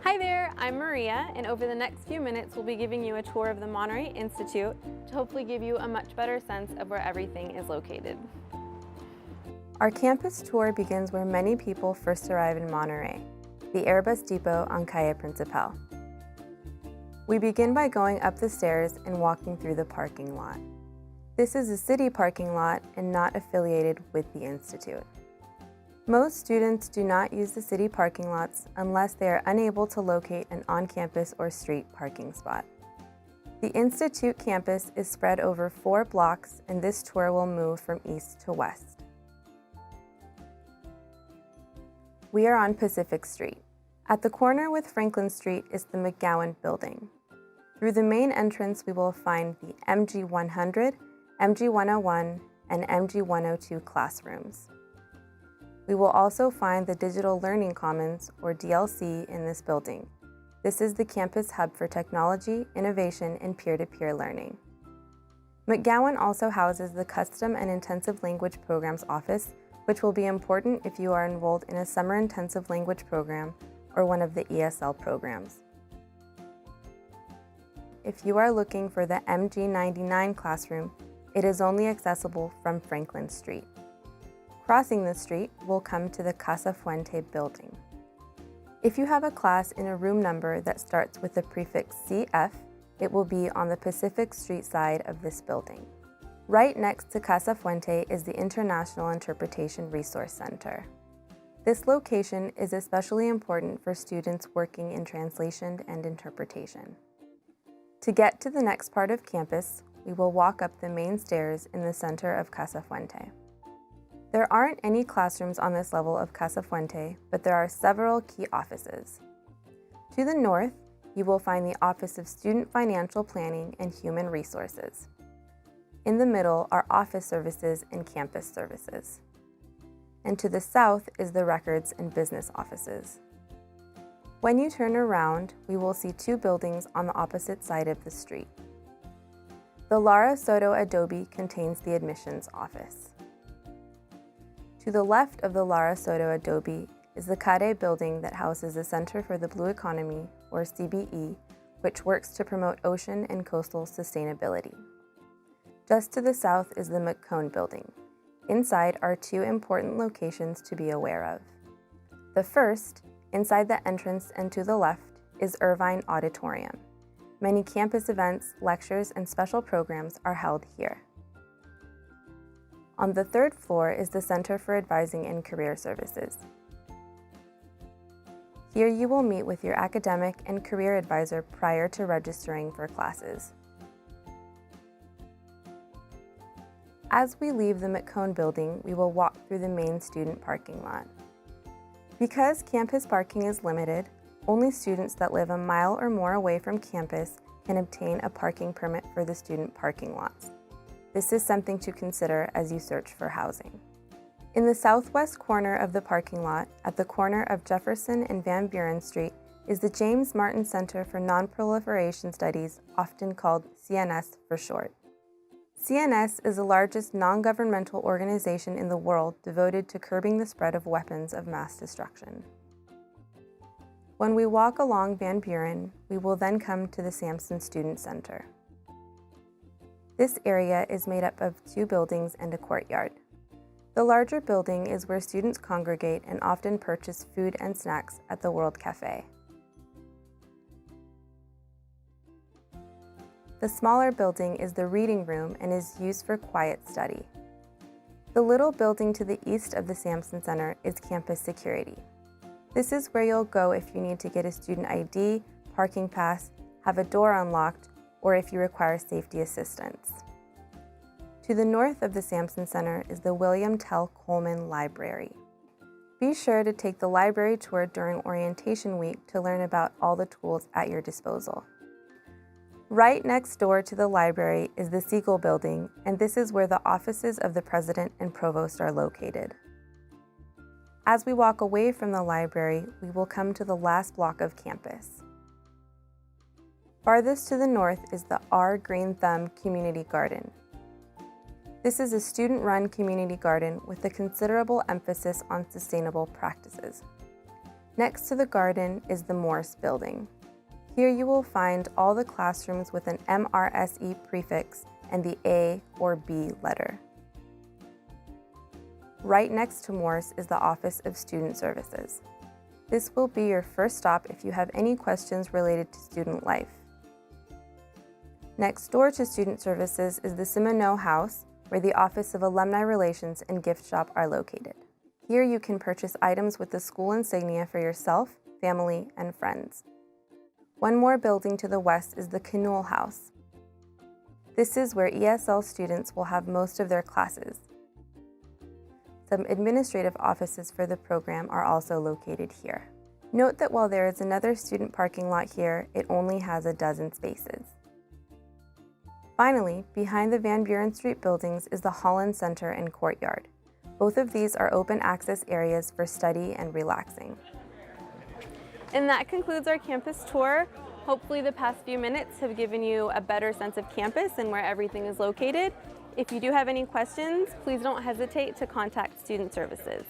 Hi there, I'm Maria, and over the next few minutes we'll be giving you a tour of the Monterey Institute to hopefully give you a much better sense of where everything is located. Our campus tour begins where many people first arrive in Monterey, the Airbus Depot on Calle Principal. We begin by going up the stairs and walking through the parking lot. This is a city parking lot and not affiliated with the Institute. Most students do not use the city parking lots unless they are unable to locate an on-campus or street parking spot. The Institute campus is spread over 4 blocks, and this tour will move from east to west. We are on Pacific Street. At the corner with Franklin Street is the McGowan Building. Through the main entrance, we will find the MG100, MG101, and MG102 classrooms. We will also find the Digital Learning Commons, or DLC, in this building. This is the campus hub for technology, innovation, and peer-to-peer learning. McGowan also houses the Custom and Intensive Language Programs Office, which will be important if you are enrolled in a summer intensive language program or one of the ESL programs. If you are looking for the MG99 classroom, it is only accessible from Franklin Street. Crossing the street, we'll come to the Casa Fuente building. If you have a class in a room number that starts with the prefix CF, it will be on the Pacific Street side of this building. Right next to Casa Fuente is the International Interpretation Resource Center. This location is especially important for students working in translation and interpretation. To get to the next part of campus, we will walk up the main stairs in the center of Casa Fuente. There aren't any classrooms on this level of Casa Fuente, but there are several key offices. To the north, you will find the Office of Student Financial Planning and Human Resources. In the middle are office services and campus services. And to the south is the Records and Business offices. When you turn around, we will see 2 buildings on the opposite side of the street. The Lara Soto Adobe contains the admissions office. To the left of the Lara Soto Adobe is the CADE building that houses the Center for the Blue Economy, or CBE, which works to promote ocean and coastal sustainability. Just to the south is the Macomb Building. Inside are 2 important locations to be aware of. The first, inside the entrance and to the left, is Irvine Auditorium. Many campus events, lectures, and special programs are held here. On the 3rd floor is the Center for Advising and Career Services. Here you will meet with your academic and career advisor prior to registering for classes. As we leave the Macomb Building, we will walk through the main student parking lot. Because campus parking is limited, only students that live a mile or more away from campus can obtain a parking permit for the student parking lots. This is something to consider as you search for housing. In the southwest corner of the parking lot, at the corner of Jefferson and Van Buren Street, is the James Martin Center for Non-Proliferation Studies, often called CNS for short. CNS is the largest non-governmental organization in the world devoted to curbing the spread of weapons of mass destruction. When we walk along Van Buren, we will then come to the Samsun Student Center. This area is made up of 2 buildings and a courtyard. The larger building is where students congregate and often purchase food and snacks at the World Cafe. The smaller building is the reading room and is used for quiet study. The little building to the east of the Samsun Center is campus security. This is where you'll go if you need to get a student ID, parking pass, have a door unlocked, or if you require safety assistance. To the north of the Samsun Center is the William Tell Coleman Library. Be sure to take the library tour during orientation week to learn about all the tools at your disposal. Right next door to the library is the Siegel Building, and this is where the offices of the president and provost are located. As we walk away from the library, we will come to the last block of campus. Farthest to the north is the R. Green Thumb Community Garden. This is a student-run community garden with a considerable emphasis on sustainable practices. Next to the garden is the Morse Building. Here you will find all the classrooms with an MRSE prefix and the A or B letter. Right next to Morse is the Office of Student Services. This will be your first stop if you have any questions related to student life. Next door to Student Services is the Seminole House, where the Office of Alumni Relations and Gift Shop are located. Here you can purchase items with the school insignia for yourself, family, and friends. One more building to the west is the Kimmel House. This is where ESL students will have most of their classes. Some administrative offices for the program are also located here. Note that while there is another student parking lot here, it only has 12 spaces. Finally, behind the Van Buren Street buildings is the Holland Center and Courtyard. Both of these are open access areas for study and relaxing. And that concludes our campus tour. Hopefully the past few minutes have given you a better sense of campus and where everything is located. If you do have any questions, please don't hesitate to contact Student Services.